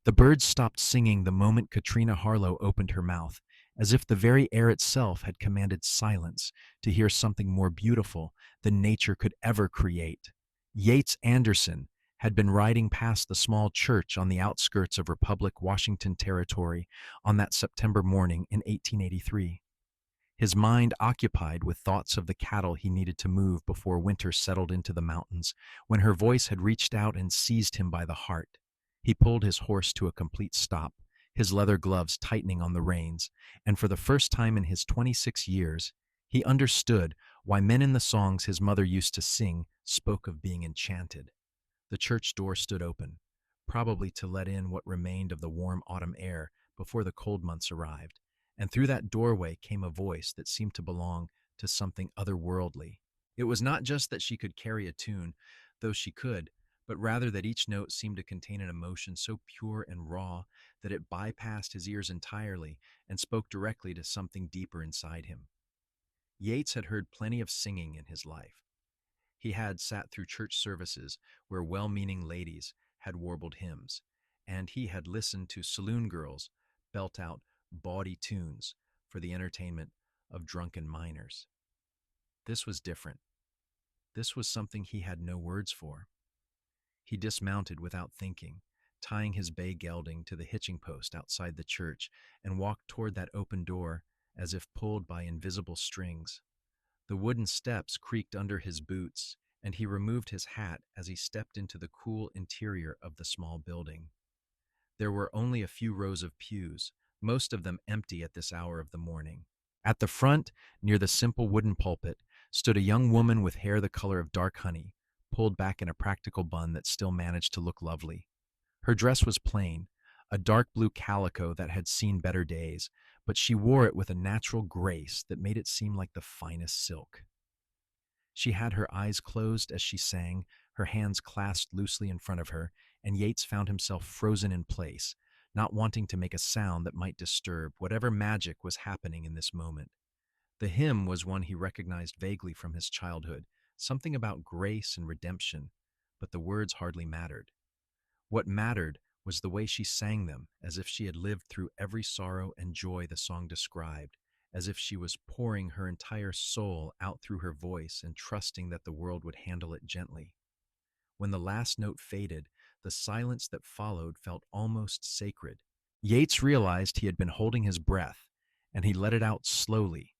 The birds stopped singing the moment Katrina Harlow opened her mouth, as if the very air itself had commanded silence to hear something more beautiful than nature could ever create. Yates Anderson had been riding past the small church on the outskirts of Republic, Washington Territory on that September morning in 1883. His mind occupied with thoughts of the cattle he needed to move before winter settled into the mountains, when her voice had reached out and seized him by the heart. He pulled his horse to a complete stop, his leather gloves tightening on the reins, and for the first time in his 26 years, he understood why men in the songs his mother used to sing spoke of being enchanted. The church door stood open, probably to let in what remained of the warm autumn air before the cold months arrived, and through that doorway came a voice that seemed to belong to something otherworldly. It was not just that she could carry a tune, though she could, but rather that each note seemed to contain an emotion so pure and raw that it bypassed his ears entirely and spoke directly to something deeper inside him. Yates had heard plenty of singing in his life. He had sat through church services where well-meaning ladies had warbled hymns, and he had listened to saloon girls belt out bawdy tunes for the entertainment of drunken miners. This was different. This was something he had no words for. He dismounted without thinking, tying his bay gelding to the hitching post outside the church, and walked toward that open door as if pulled by invisible strings. The wooden steps creaked under his boots, and he removed his hat as he stepped into the cool interior of the small building. There were only a few rows of pews, most of them empty at this hour of the morning. At the front, near the simple wooden pulpit, stood a young woman with hair the color of dark honey, pulled back in a practical bun that still managed to look lovely. Her dress was plain, a dark blue calico that had seen better days, but she wore it with a natural grace that made it seem like the finest silk. She had her eyes closed as she sang, her hands clasped loosely in front of her, and Yates found himself frozen in place, not wanting to make a sound that might disturb whatever magic was happening in this moment. The hymn was one he recognized vaguely from his childhood, something about grace and redemption, but the words hardly mattered. What mattered was the way she sang them, as if she had lived through every sorrow and joy the song described, as if she was pouring her entire soul out through her voice and trusting that the world would handle it gently. When the last note faded, the silence that followed felt almost sacred. Yates realized he had been holding his breath, and he let it out slowly,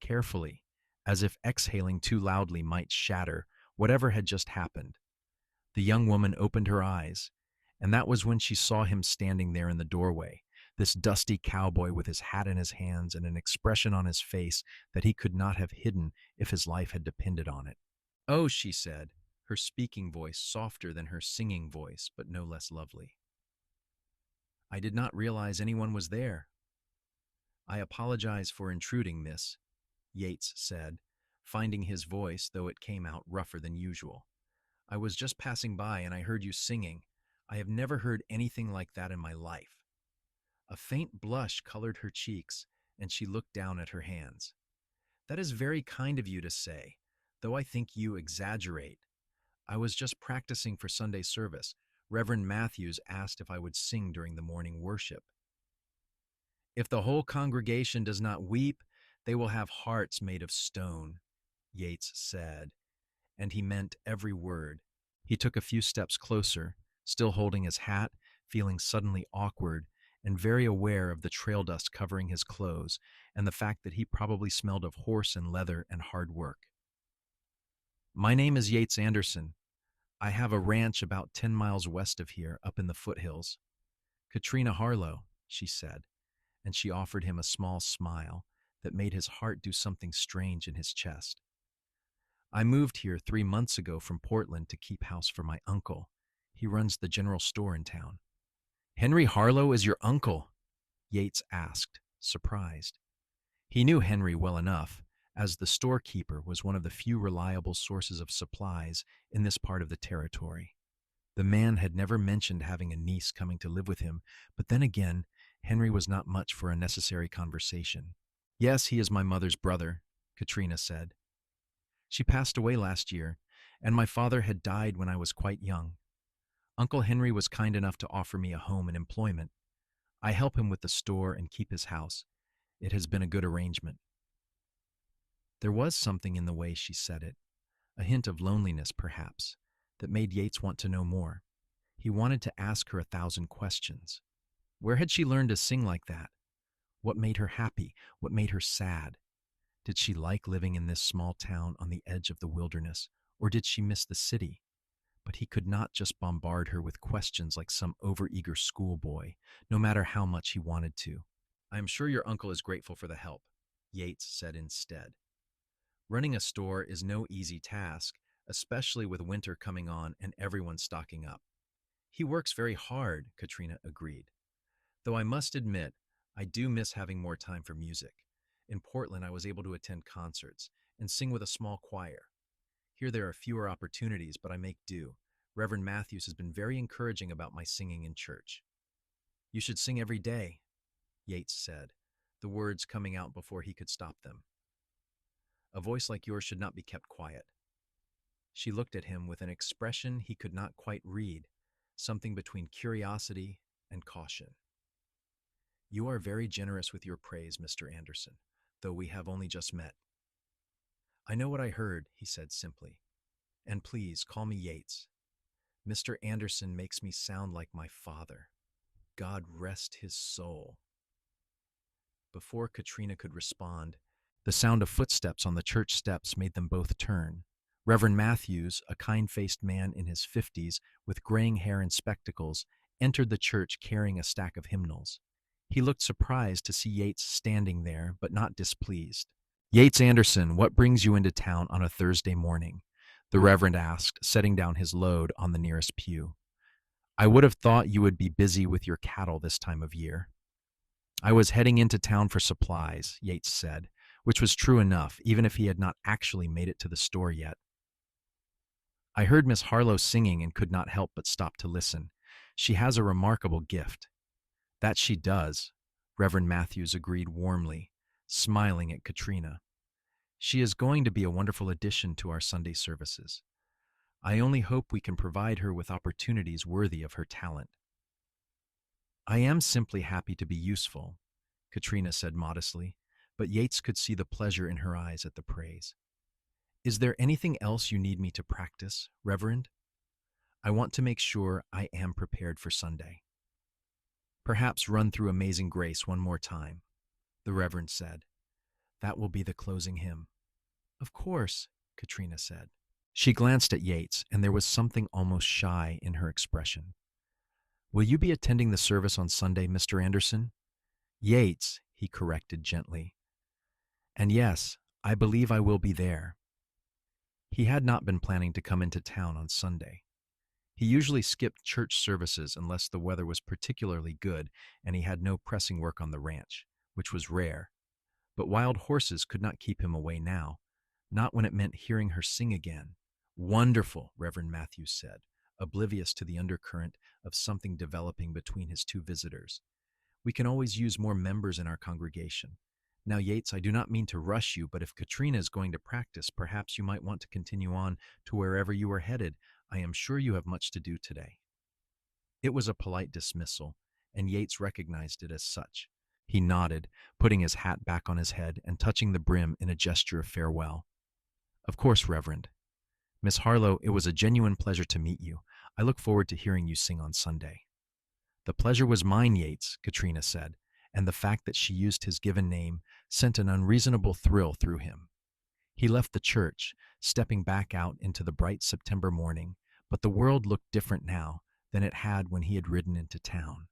carefully, as if exhaling too loudly might shatter whatever had just happened. The young woman opened her eyes, and that was when she saw him standing there in the doorway, this dusty cowboy with his hat in his hands and an expression on his face that he could not have hidden if his life had depended on it. "Oh," she said, her speaking voice softer than her singing voice, but no less lovely. "I did not realize anyone was there." "I apologize for intruding, miss," Yates said, finding his voice, though it came out rougher than usual. "I was just passing by and I heard you singing. I have never heard anything like that in my life." A faint blush colored her cheeks, and she looked down at her hands. "That is very kind of you to say, though I think you exaggerate. I was just practicing for Sunday service. Reverend Matthews asked if I would sing during the morning worship." "If the whole congregation does not weep, they will have hearts made of stone," Yates said, and he meant every word. He took a few steps closer, still holding his hat, feeling suddenly awkward and very aware of the trail dust covering his clothes and the fact that he probably smelled of horse and leather and hard work. "My name is Yates Anderson. I have a ranch about 10 miles west of here, up in the foothills." "Katrina Harlow," she said, and she offered him a small smile that made his heart do something strange in his chest. "I moved here 3 months ago from Portland to keep house for my uncle. He runs the general store in town." "Henry Harlow is your uncle?" Yates asked, surprised. He knew Henry well enough, as the storekeeper was one of the few reliable sources of supplies in this part of the territory. The man had never mentioned having a niece coming to live with him, but then again, Henry was not much for a necessary conversation. "Yes, he is my mother's brother," Katrina said. "She passed away last year, and my father had died when I was quite young. Uncle Henry was kind enough to offer me a home and employment. I help him with the store and keep his house. It has been a good arrangement. There was something in the way she said it, a hint of loneliness, perhaps, that made Yates want to know more. He wanted to ask her 1,000 questions. Where had she learned to sing like that? What made her happy? What made her sad? Did she like living in this small town on the edge of the wilderness, or did she miss the city? But he could not just bombard her with questions like some overeager schoolboy, no matter how much he wanted to. I am sure your uncle is grateful for the help, Yates said instead. Running a store is no easy task, especially with winter coming on and everyone stocking up. He works very hard, Katrina agreed. Though I must admit, I do miss having more time for music. In Portland, I was able to attend concerts and sing with a small choir. Here there are fewer opportunities, but I make do. Reverend Matthews has been very encouraging about my singing in church. You should sing every day, Yates said, the words coming out before he could stop them. A voice like yours should not be kept quiet. She looked at him with an expression he could not quite read, something between curiosity and caution. You are very generous with your praise, Mr. Anderson, though we have only just met. I know what I heard, he said simply. And please, call me Yates. Mr. Anderson makes me sound like my father. God rest his soul. Before Katrina could respond, the sound of footsteps on the church steps made them both turn. Reverend Matthews, a kind-faced man in his 50s with graying hair and spectacles, entered the church carrying a stack of hymnals. He looked surprised to see Yates standing there, but not displeased. Yates Anderson, what brings you into town on a Thursday morning? The Reverend asked, setting down his load on the nearest pew. I would have thought you would be busy with your cattle this time of year. I was heading into town for supplies, Yates said, which was true enough, even if he had not actually made it to the store yet. I heard Miss Harlow singing and could not help but stop to listen. She has a remarkable gift. That she does, Reverend Matthews agreed warmly, smiling at Katrina. She is going to be a wonderful addition to our Sunday services. I only hope we can provide her with opportunities worthy of her talent. I am simply happy to be useful, Katrina said modestly, but Yates could see the pleasure in her eyes at the praise. Is there anything else you need me to practice, Reverend? I want to make sure I am prepared for Sunday. Perhaps run through Amazing Grace one more time, the Reverend said. That will be the closing hymn. Of course, Katrina said. She glanced at Yates, and there was something almost shy in her expression. Will you be attending the service on Sunday, Mr. Anderson? Yates, he corrected gently. And yes, I believe I will be there. He had not been planning to come into town on Sunday. He usually skipped church services unless the weather was particularly good and he had no pressing work on the ranch, which was rare. But wild horses could not keep him away now, not when it meant hearing her sing again. Wonderful, Reverend Matthews said, oblivious to the undercurrent of something developing between his two visitors. We can always use more members in our congregation. Now, Yates, I do not mean to rush you, but if Katrina is going to practice, perhaps you might want to continue on to wherever you are headed. I am sure you have much to do today. It was a polite dismissal, and Yates recognized it as such. He nodded, putting his hat back on his head and touching the brim in a gesture of farewell. Of course, Reverend. Miss Harlow, it was a genuine pleasure to meet you. I look forward to hearing you sing on Sunday. The pleasure was mine, Yates, Katrina said, and the fact that she used his given name sent an unreasonable thrill through him. He left the church, stepping back out into the bright September morning, but the world looked different now than it had when he had ridden into town.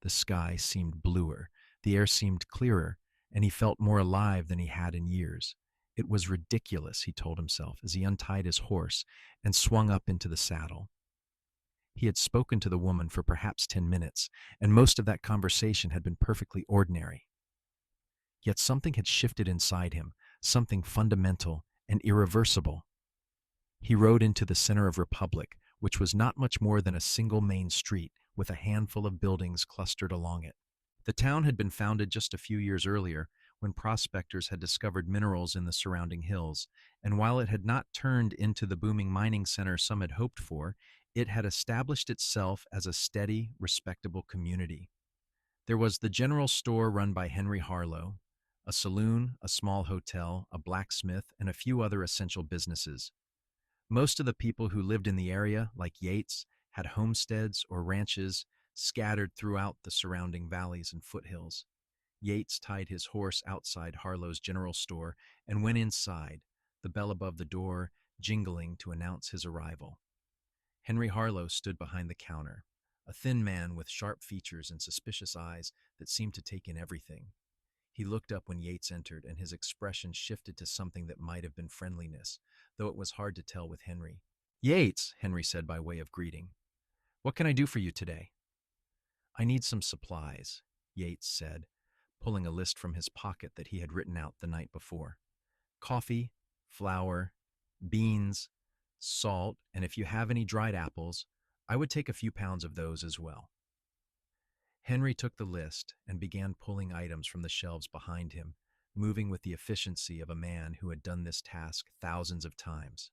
The sky seemed bluer, the air seemed clearer, and he felt more alive than he had in years. It was ridiculous, he told himself as he untied his horse and swung up into the saddle. He had spoken to the woman for perhaps 10 minutes, and most of that conversation had been perfectly ordinary. Yet something had shifted inside him, something fundamental and irreversible. He rode into the center of Republic, which was not much more than a single main street with a handful of buildings clustered along it. The town had been founded just a few years earlier when prospectors had discovered minerals in the surrounding hills, and while it had not turned into the booming mining center some had hoped for, It had established itself as a steady, respectable community. There was the general store run by Henry Harlow, a saloon, a small hotel, a blacksmith, and a few other essential businesses. Most of the people who lived in the area, like Yates, had homesteads or ranches scattered throughout the surrounding valleys and foothills. Yates tied his horse outside Harlow's general store and went inside, the bell above the door jingling to announce his arrival. Henry Harlow stood behind the counter, a thin man with sharp features and suspicious eyes that seemed to take in everything. He looked up when Yates entered, and his expression shifted to something that might have been friendliness, though it was hard to tell with Henry. "Yates," Henry said by way of greeting. "What can I do for you today?" "I need some supplies," Yates said, pulling a list from his pocket that he had written out the night before. "Coffee, flour, beans, salt, and if you have any dried apples, I would take a few pounds of those as well." Henry took the list and began pulling items from the shelves behind him, moving with the efficiency of a man who had done this task thousands of times.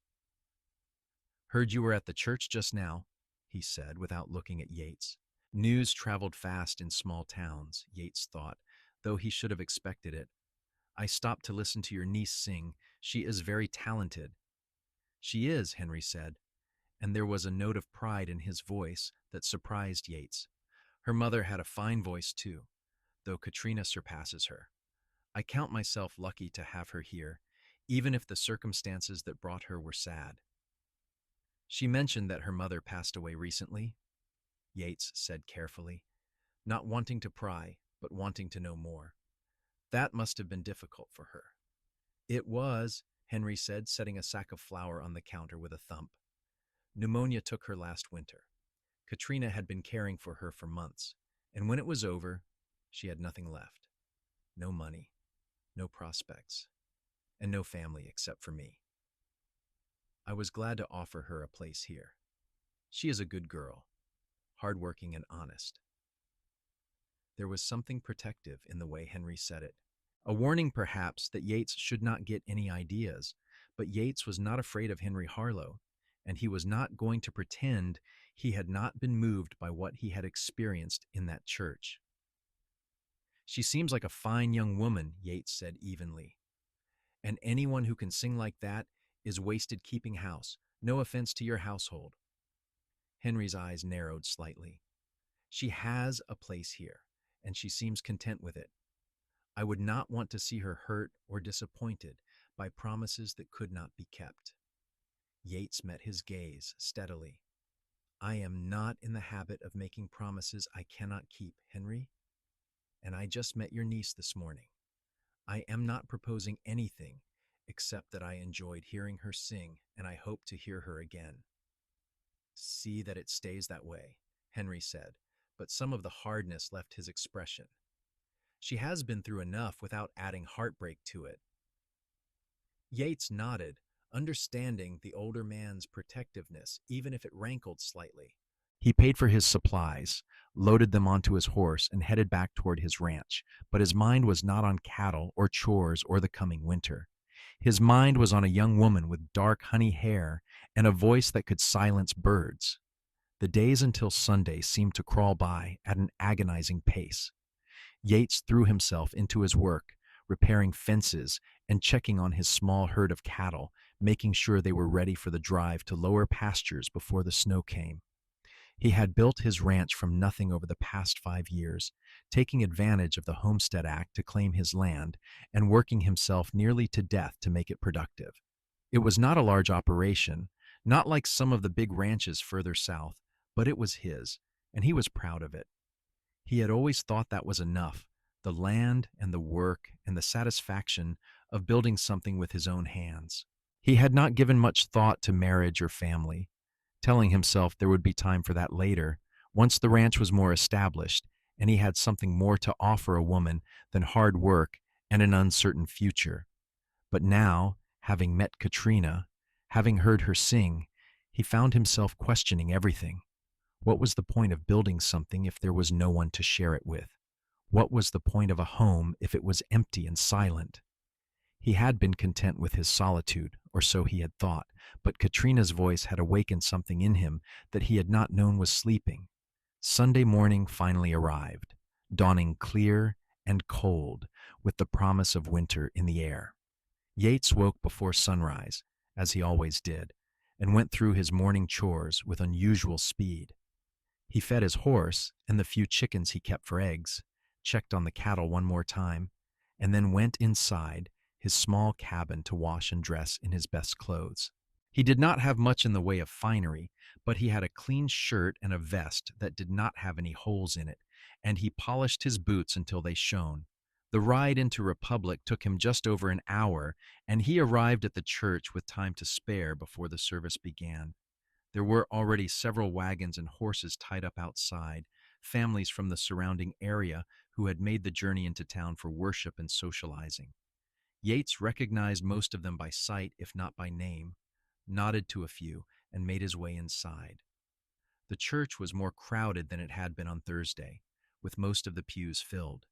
"Heard you were at the church just now," he said without looking at Yates. News traveled fast in small towns, Yates thought, though he should have expected it. "I stopped to listen to your niece sing. She is very talented." "She is," Henry said, and there was a note of pride in his voice that surprised Yates. "Her mother had a fine voice too, though Katrina surpasses her. I count myself lucky to have her here, even if the circumstances that brought her were sad." "She mentioned that her mother passed away recently," Yates said carefully, not wanting to pry, but wanting to know more. "That must have been difficult for her." "It was," Henry said, setting a sack of flour on the counter with a thump. "Pneumonia took her last winter. Katrina had been caring for her for months, and when it was over, she had nothing left. No money, no prospects, and no family except for me. I was glad to offer her a place here. She is a good girl, hardworking and honest." There was something protective in the way Henry said it. A warning, perhaps, that Yates should not get any ideas, but Yates was not afraid of Henry Harlow, and he was not going to pretend he had not been moved by what he had experienced in that church. "She seems like a fine young woman," Yates said evenly. "And anyone who can sing like that is wasted keeping house. No offense to your household." Henry's eyes narrowed slightly. "She has a place here, and she seems content with it. I would not want to see her hurt or disappointed by promises that could not be kept." Yates met his gaze steadily. "I am not in the habit of making promises I cannot keep, Henry. And I just met your niece this morning. I am not proposing anything except that I enjoyed hearing her sing, and I hope to hear her again." "See that it stays that way," Henry said, but some of the hardness left his expression. "She has been through enough without adding heartbreak to it." Yates nodded, understanding the older man's protectiveness, even if it rankled slightly. He paid for his supplies, loaded them onto his horse, and headed back toward his ranch, but his mind was not on cattle or chores or the coming winter. His mind was on a young woman with dark honey hair and a voice that could silence birds. The days until Sunday seemed to crawl by at an agonizing pace. Yates threw himself into his work, repairing fences and checking on his small herd of cattle, making sure they were ready for the drive to lower pastures before the snow came. He had built his ranch from nothing over the past 5 years, taking advantage of the Homestead Act to claim his land and working himself nearly to death to make it productive. It was not a large operation, not like some of the big ranches further south, but it was his, and he was proud of it. He had always thought that was enough, the land and the work and the satisfaction of building something with his own hands. He had not given much thought to marriage or family, telling himself there would be time for that later, once the ranch was more established and he had something more to offer a woman than hard work and an uncertain future. But now, having met Katrina, having heard her sing, he found himself questioning everything. What was the point of building something if there was no one to share it with? What was the point of a home if it was empty and silent? He had been content with his solitude, or so he had thought, but Katrina's voice had awakened something in him that he had not known was sleeping. Sunday morning finally arrived, dawning clear and cold, with the promise of winter in the air. Yates woke before sunrise, as he always did, and went through his morning chores with unusual speed. He fed his horse and the few chickens he kept for eggs, checked on the cattle one more time, and then went inside his small cabin to wash and dress in his best clothes. He did not have much in the way of finery, but he had a clean shirt and a vest that did not have any holes in it, and he polished his boots until they shone. The ride into Republic took him just over an hour, and he arrived at the church with time to spare before the service began. There were already several wagons and horses tied up outside, families from the surrounding area who had made the journey into town for worship and socializing. Yates recognized most of them by sight, if not by name, nodded to a few, and made his way inside. The church was more crowded than it had been on Thursday, with most of the pews filled.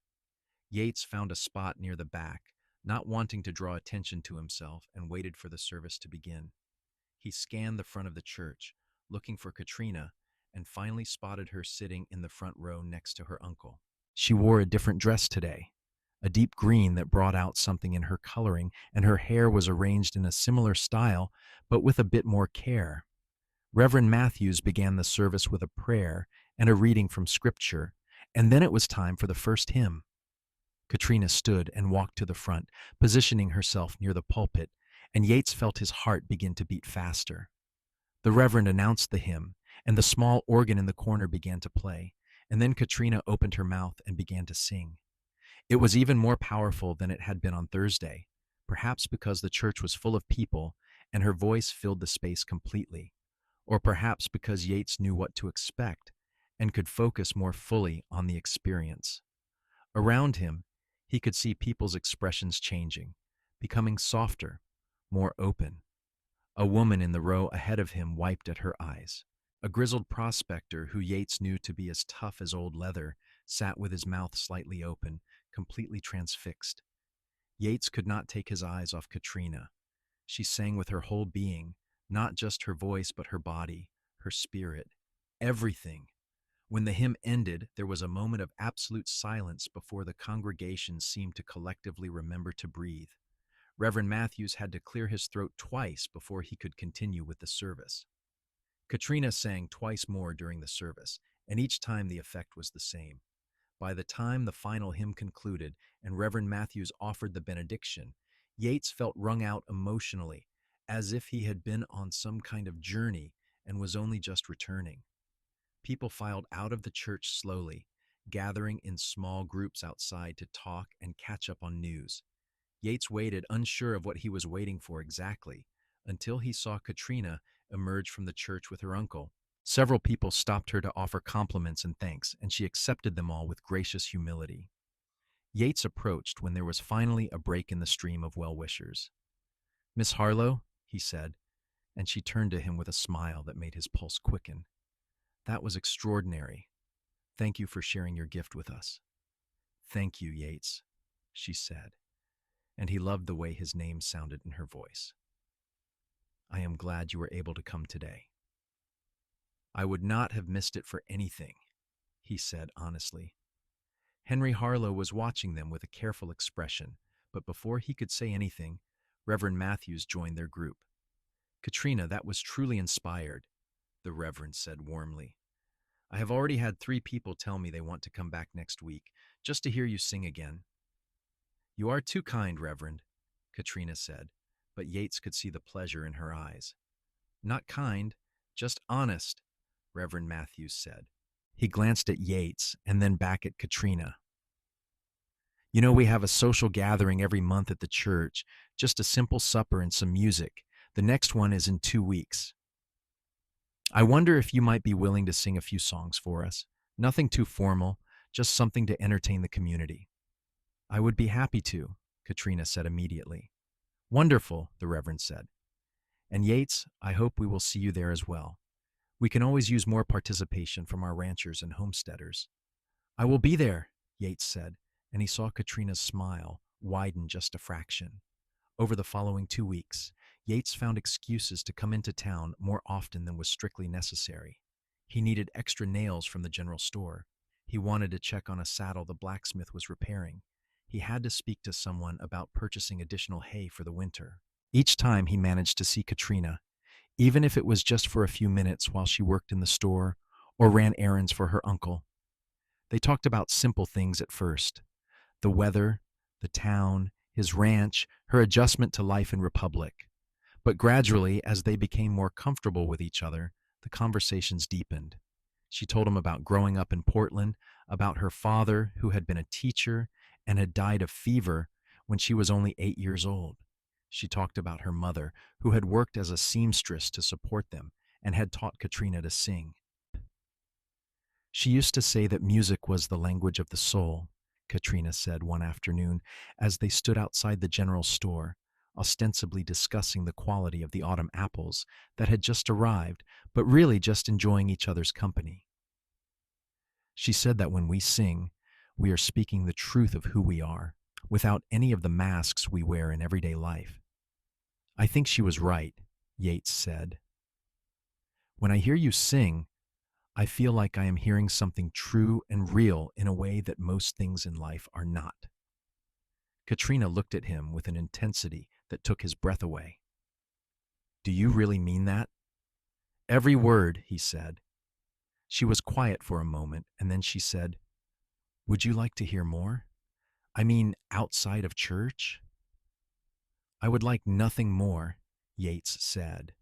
Yates found a spot near the back, not wanting to draw attention to himself, and waited for the service to begin. He scanned the front of the church, looking for Katrina, and finally spotted her sitting in the front row next to her uncle. She wore a different dress today, a deep green that brought out something in her coloring, and her hair was arranged in a similar style, but with a bit more care. Reverend Matthews began the service with a prayer and a reading from Scripture, and then it was time for the first hymn. Katrina stood and walked to the front, positioning herself near the pulpit, and Yates felt his heart begin to beat faster. The Reverend announced the hymn, and the small organ in the corner began to play, and then Katrina opened her mouth and began to sing. It was even more powerful than it had been on Thursday, perhaps because the church was full of people and her voice filled the space completely, or perhaps because Yates knew what to expect and could focus more fully on the experience. Around him, he could see people's expressions changing, becoming softer, more open. A woman in the row ahead of him wiped at her eyes. A grizzled prospector who Yates knew to be as tough as old leather sat with his mouth slightly open, completely transfixed. Yates could not take his eyes off Katrina. She sang with her whole being, not just her voice but her body, her spirit, everything. When the hymn ended, there was a moment of absolute silence before the congregation seemed to collectively remember to breathe. Reverend Matthews had to clear his throat twice before he could continue with the service. Katrina sang twice more during the service, and each time the effect was the same. By the time the final hymn concluded and Reverend Matthews offered the benediction, Yates felt wrung out emotionally, as if he had been on some kind of journey and was only just returning. People filed out of the church slowly, gathering in small groups outside to talk and catch up on news. Yates waited, unsure of what he was waiting for exactly, until he saw Katrina emerge from the church with her uncle. Several people stopped her to offer compliments and thanks, and she accepted them all with gracious humility. Yates approached when there was finally a break in the stream of well-wishers. "Miss Harlow," he said, and she turned to him with a smile that made his pulse quicken. "That was extraordinary. Thank you for sharing your gift with us." "Thank you, Yates," she said, and he loved the way his name sounded in her voice. "I am glad you were able to come today." "I would not have missed it for anything," he said honestly. Henry Harlow was watching them with a careful expression, but before he could say anything, Reverend Matthews joined their group. "Katrina, that was truly inspired," the Reverend said warmly. "I have already had 3 people tell me they want to come back next week, just to hear you sing again." "You are too kind, Reverend," Katrina said, but Yates could see the pleasure in her eyes. "Not kind, just honest," Reverend Matthews said. He glanced at Yates and then back at Katrina. "You know, we have a social gathering every month at the church, just a simple supper and some music. The next one is in 2 weeks. I wonder if you might be willing to sing a few songs for us. Nothing too formal, just something to entertain the community." "I would be happy to," Katrina said immediately. "Wonderful," the Reverend said. "And Yates, I hope we will see you there as well. We can always use more participation from our ranchers and homesteaders." "I will be there," Yates said, and he saw Katrina's smile widen just a fraction. Over the following 2 weeks, Yates found excuses to come into town more often than was strictly necessary. He needed extra nails from the general store. He wanted to check on a saddle the blacksmith was repairing. He had to speak to someone about purchasing additional hay for the winter. Each time he managed to see Katrina, even if it was just for a few minutes while she worked in the store or ran errands for her uncle. They talked about simple things at first: the weather, the town, his ranch, her adjustment to life in Republic. But gradually, as they became more comfortable with each other, the conversations deepened. She told him about growing up in Portland, about her father, who had been a teacher and had died of fever when she was only 8 years old. She talked about her mother, who had worked as a seamstress to support them and had taught Katrina to sing. She used to say that music was the language of the soul, Katrina said one afternoon as they stood outside the general store, ostensibly discussing the quality of the autumn apples that had just arrived, but really just enjoying each other's company. She said that when we sing, we are speaking the truth of who we are, without any of the masks we wear in everyday life. I think she was right, Yates said. When I hear you sing, I feel like I am hearing something true and real in a way that most things in life are not. Katrina looked at him with an intensity that took his breath away. Do you really mean that? Every word, he said. She was quiet for a moment, and then she said, Would you like to hear more? I mean, outside of church? I would like nothing more, Yates said.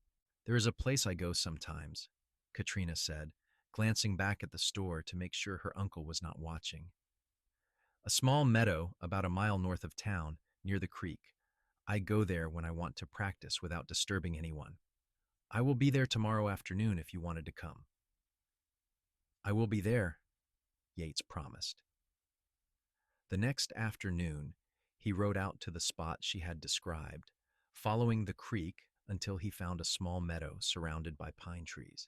There is a place I go sometimes, Katrina said, glancing back at the store to make sure her uncle was not watching. A small meadow about a mile north of town, near the creek. I go there when I want to practice without disturbing anyone. I will be there tomorrow afternoon if you wanted to come. I will be there, Yates promised. The next afternoon, he rode out to the spot she had described, following the creek until he found a small meadow surrounded by pine trees.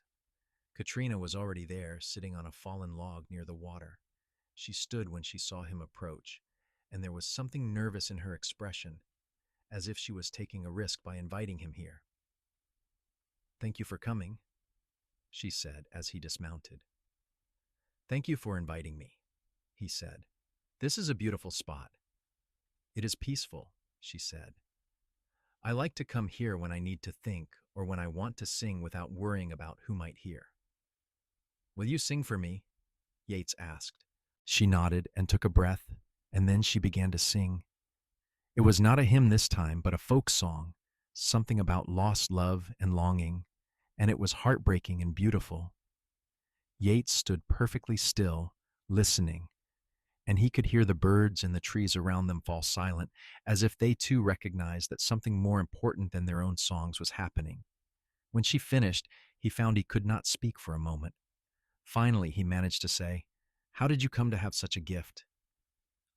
Katrina was already there, sitting on a fallen log near the water. She stood when she saw him approach, and there was something nervous in her expression, as if she was taking a risk by inviting him here. Thank you for coming, she said as he dismounted. Thank you for inviting me, he said. This is a beautiful spot. It is peaceful, she said. I like to come here when I need to think or when I want to sing without worrying about who might hear. Will you sing for me? Yates asked. She nodded and took a breath, and then she began to sing. It was not a hymn this time, but a folk song, something about lost love and longing, and it was heartbreaking and beautiful. Yates stood perfectly still, listening, and he could hear the birds and the trees around them fall silent, as if they too recognized that something more important than their own songs was happening. When she finished, he found he could not speak for a moment. Finally, he managed to say, How did you come to have such a gift?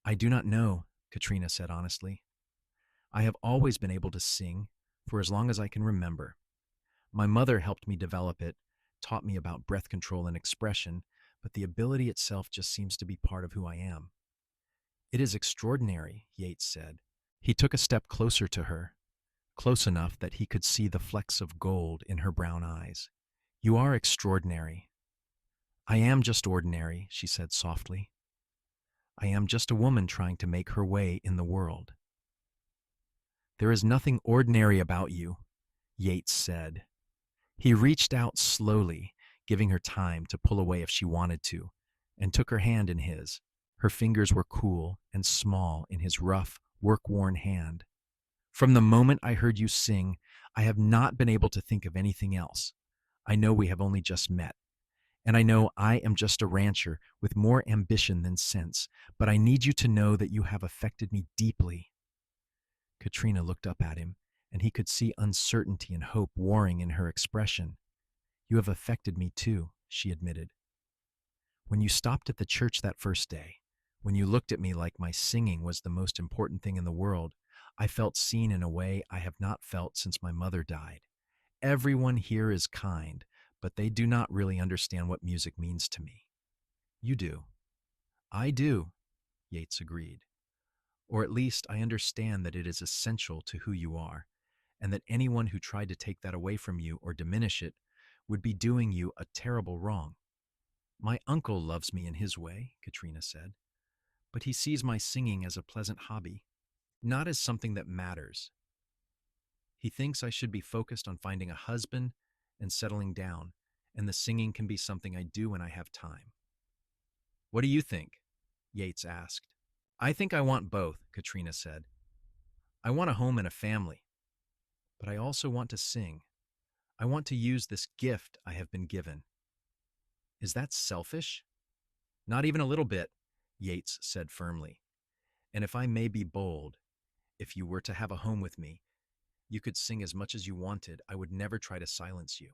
I do not know, Katrina said honestly. I have always been able to sing for as long as I can remember. My mother helped me develop it, taught me about breath control and expression, but the ability itself just seems to be part of who I am. It is extraordinary, Yates said. He took a step closer to her, close enough that he could see the flecks of gold in her brown eyes. You are extraordinary. I am just ordinary, she said softly. I am just a woman trying to make her way in the world. There is nothing ordinary about you, Yates said. He reached out slowly, giving her time to pull away if she wanted to, and took her hand in his. Her fingers were cool and small in his rough, work-worn hand. From the moment I heard you sing, I have not been able to think of anything else. I know we have only just met, and I know I am just a rancher with more ambition than sense, but I need you to know that you have affected me deeply. Katrina looked up at him, and he could see uncertainty and hope warring in her expression. You have affected me too, she admitted. When you stopped at the church that first day, when you looked at me like my singing was the most important thing in the world, I felt seen in a way I have not felt since my mother died. Everyone here is kind, but they do not really understand what music means to me. You do. I do, Yates agreed. Or at least I understand that it is essential to who you are, and that anyone who tried to take that away from you or diminish it would be doing you a terrible wrong. My uncle loves me in his way, Katrina said, but he sees my singing as a pleasant hobby, not as something that matters. He thinks I should be focused on finding a husband and settling down, and the singing can be something I do when I have time. What do you think? Yates asked. I think I want both, Katrina said. I want a home and a family, but I also want to sing. I want to use this gift I have been given. Is that selfish? Not even a little bit, Yates said firmly. And if I may be bold, if you were to have a home with me, you could sing as much as you wanted. I would never try to silence you.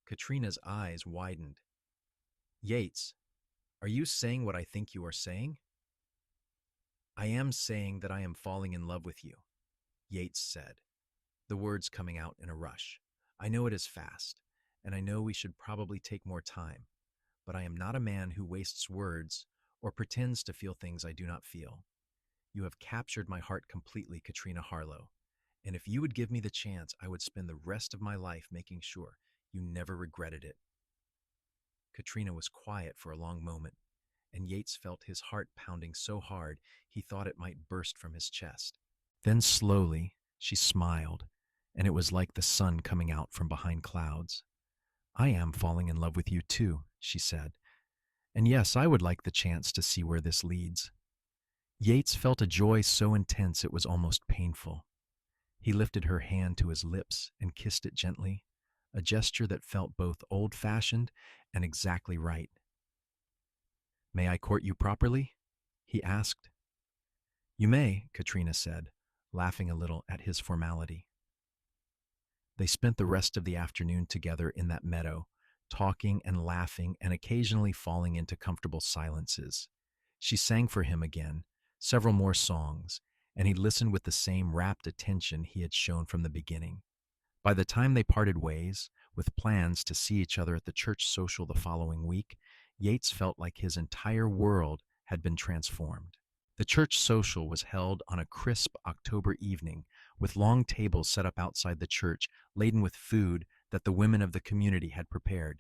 Katrina's eyes widened. Yates, are you saying what I think you are saying? I am saying that I am falling in love with you, Yates said, the words coming out in a rush. I know it is fast, and I know we should probably take more time, but I am not a man who wastes words or pretends to feel things I do not feel. You have captured my heart completely, Katrina Harlow, and if you would give me the chance, I would spend the rest of my life making sure you never regretted it. Katrina was quiet for a long moment, and Yates felt his heart pounding so hard he thought it might burst from his chest. Then slowly, she smiled, and it was like the sun coming out from behind clouds. I am falling in love with you too, she said, and yes, I would like the chance to see where this leads. Yates felt a joy so intense it was almost painful. He lifted her hand to his lips and kissed it gently, a gesture that felt both old-fashioned and exactly right. May I court you properly? He asked. You may, Katrina said, laughing a little at his formality. They spent the rest of the afternoon together in that meadow, talking and laughing and occasionally falling into comfortable silences. She sang for him again, several more songs, and he listened with the same rapt attention he had shown from the beginning. By the time they parted ways, with plans to see each other at the church social the following week, Yates felt like his entire world had been transformed. The church social was held on a crisp October evening, with long tables set up outside the church laden with food that the women of the community had prepared.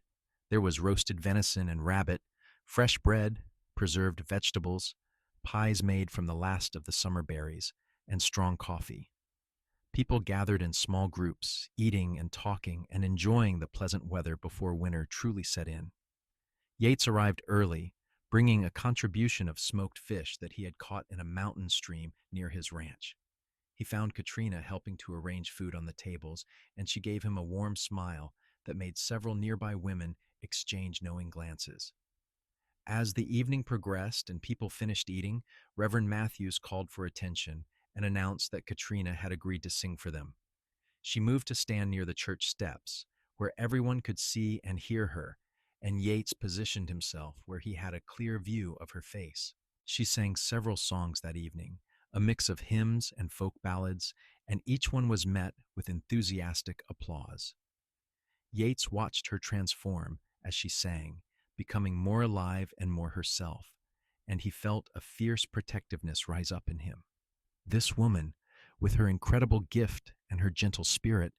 There was roasted venison and rabbit, fresh bread, preserved vegetables, pies made from the last of the summer berries, and strong coffee. People gathered in small groups, eating and talking and enjoying the pleasant weather before winter truly set in. Yates arrived early, bringing a contribution of smoked fish that he had caught in a mountain stream near his ranch. He found Katrina helping to arrange food on the tables, and she gave him a warm smile that made several nearby women exchange knowing glances. As the evening progressed and people finished eating, Reverend Matthews called for attention and announced that Katrina had agreed to sing for them. She moved to stand near the church steps, where everyone could see and hear her, and Yates positioned himself where he had a clear view of her face. She sang several songs that evening, a mix of hymns and folk ballads, and each one was met with enthusiastic applause. Yates watched her transform as she sang, becoming more alive and more herself, and he felt a fierce protectiveness rise up in him. This woman, with her incredible gift and her gentle spirit,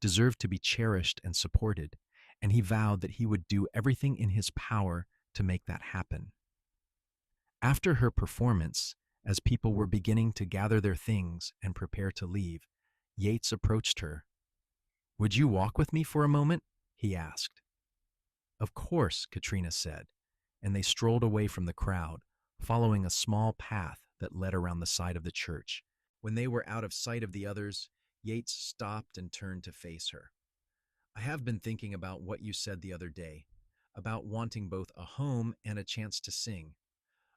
deserved to be cherished and supported, and he vowed that he would do everything in his power to make that happen. After her performance, as people were beginning to gather their things and prepare to leave, Yates approached her. Would you walk with me for a moment? He asked. Of course, Katrina said, and they strolled away from the crowd, following a small path that led around the side of the church. When they were out of sight of the others, Yates stopped and turned to face her. I have been thinking about what you said the other day, about wanting both a home and a chance to sing.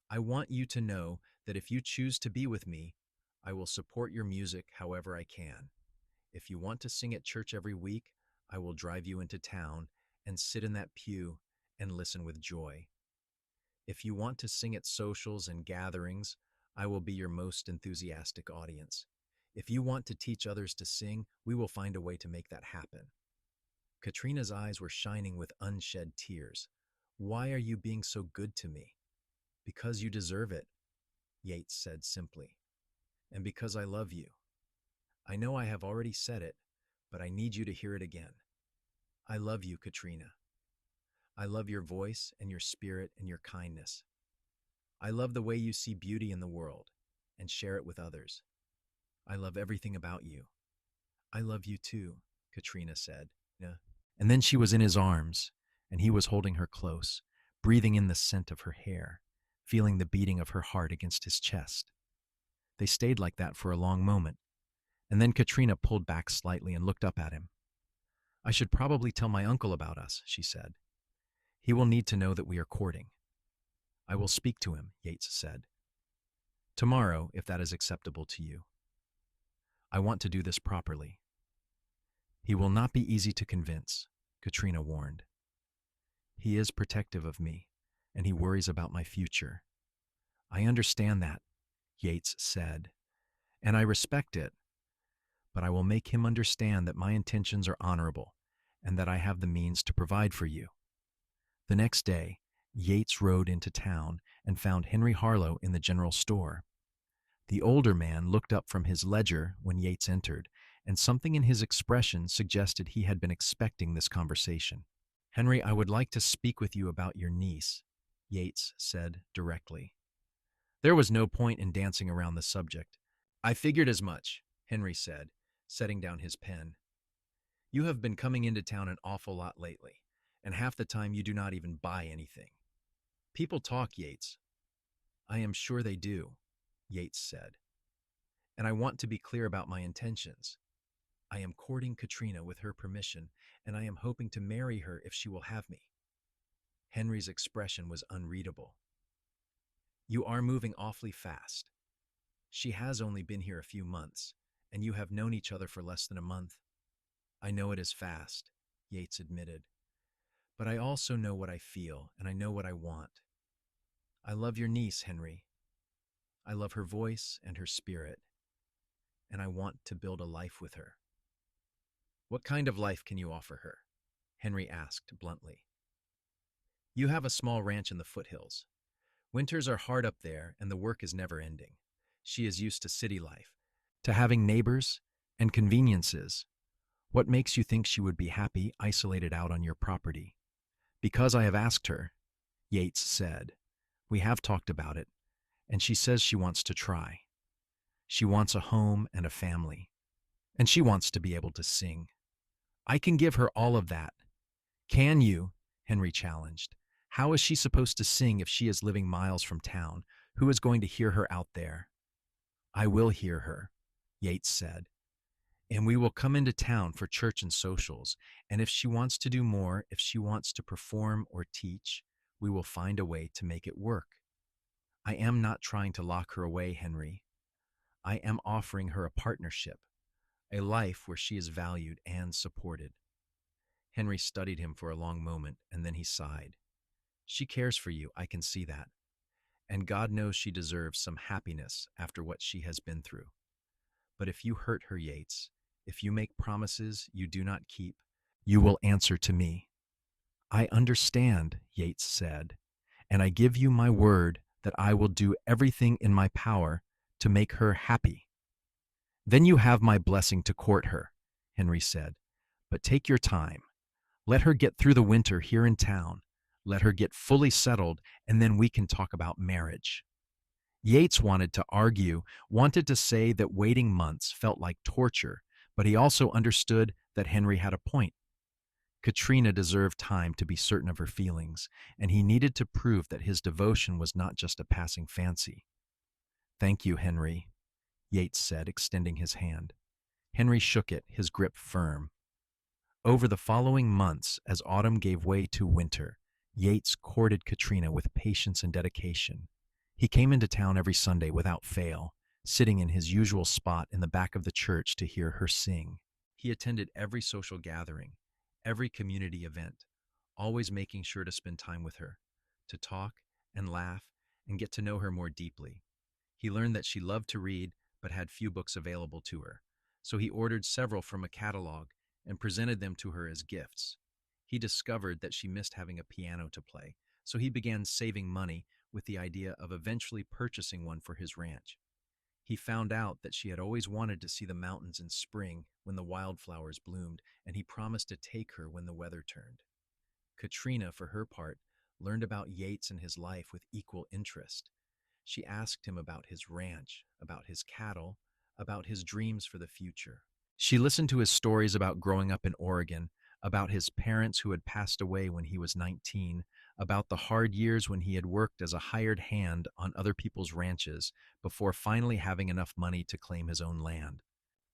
I want you to know that if you choose to be with me, I will support your music however I can. If you want to sing at church every week, I will drive you into town and sit in that pew and listen with joy. If you want to sing at socials and gatherings, I will be your most enthusiastic audience. If you want to teach others to sing, we will find a way to make that happen. Katrina's eyes were shining with unshed tears. Why are you being so good to me? Because you deserve it, Yates said simply. And because I love you. I know I have already said it, but I need you to hear it again. I love you, Katrina. I love your voice and your spirit and your kindness. I love the way you see beauty in the world and share it with others. I love everything about you. I love you too, Katrina said. Yeah. And then she was in his arms, and he was holding her close, breathing in the scent of her hair, feeling the beating of her heart against his chest. They stayed like that for a long moment, and then Katrina pulled back slightly and looked up at him. I should probably tell my uncle about us, she said. He will need to know that we are courting. I will speak to him, Yates said. Tomorrow, if that is acceptable to you. I want to do this properly. He will not be easy to convince, Katrina warned. He is protective of me, and he worries about my future. I understand that, Yates said, and I respect it, but I will make him understand that my intentions are honorable and that I have the means to provide for you. The next day, Yates rode into town and found Henry Harlow in the general store. The older man looked up from his ledger when Yates entered, and something in his expression suggested he had been expecting this conversation. Henry, I would like to speak with you about your niece, Yates said directly. There was no point in dancing around the subject. I figured as much, Henry said, setting down his pen. You have been coming into town an awful lot lately, and half the time you do not even buy anything. People talk, Yates. I am sure they do, Yates said. And I want to be clear about my intentions. I am courting Katrina with her permission, and I am hoping to marry her if she will have me. Henry's expression was unreadable. You are moving awfully fast. She has only been here a few months, and you have known each other for less than a month. I know it is fast, Yates admitted, but I also know what I feel, and I know what I want. I love your niece, Henry. I love her voice and her spirit, and I want to build a life with her. What kind of life can you offer her? Henry asked bluntly. You have a small ranch in the foothills. Winters are hard up there, and the work is never ending. She is used to city life, to having neighbors and conveniences. What makes you think she would be happy isolated out on your property? Because I have asked her, Yates said. We have talked about it, and she says she wants to try. She wants a home and a family, and she wants to be able to sing. I can give her all of that. Can you? Henry challenged. How is she supposed to sing if she is living miles from town? Who is going to hear her out there? I will hear her, Yates said. And we will come into town for church and socials, and if she wants to do more, if she wants to perform or teach, we will find a way to make it work. I am not trying to lock her away, Henry. I am offering her a partnership, a life where she is valued and supported. Henry studied him for a long moment, and then he sighed. She cares for you, I can see that. And God knows she deserves some happiness after what she has been through. But if you hurt her, Yates, if you make promises you do not keep, you will answer to me. I understand, Yates said, and I give you my word that I will do everything in my power to make her happy. Then you have my blessing to court her, Henry said, but take your time. Let her get through the winter here in town. Let her get fully settled, and then we can talk about marriage. Yates wanted to argue, wanted to say that waiting months felt like torture, but he also understood that Henry had a point. Katrina deserved time to be certain of her feelings, and he needed to prove that his devotion was not just a passing fancy. Thank you, Henry, Yates said, extending his hand. Henry shook it, his grip firm. Over the following months, as autumn gave way to winter, Yates courted Katrina with patience and dedication. He came into town every Sunday without fail, sitting in his usual spot in the back of the church to hear her sing. He attended every social gathering, every community event, always making sure to spend time with her, to talk and laugh and get to know her more deeply. He learned that she loved to read but had few books available to her, so he ordered several from a catalog and presented them to her as gifts. He discovered that she missed having a piano to play, so he began saving money with the idea of eventually purchasing one for his ranch. He found out that she had always wanted to see the mountains in spring when the wildflowers bloomed, and he promised to take her when the weather turned. Katrina, for her part, learned about Yates and his life with equal interest. She asked him about his ranch, about his cattle, about his dreams for the future. She listened to his stories about growing up in Oregon, about his parents who had passed away when he was 19, about the hard years when he had worked as a hired hand on other people's ranches before finally having enough money to claim his own land.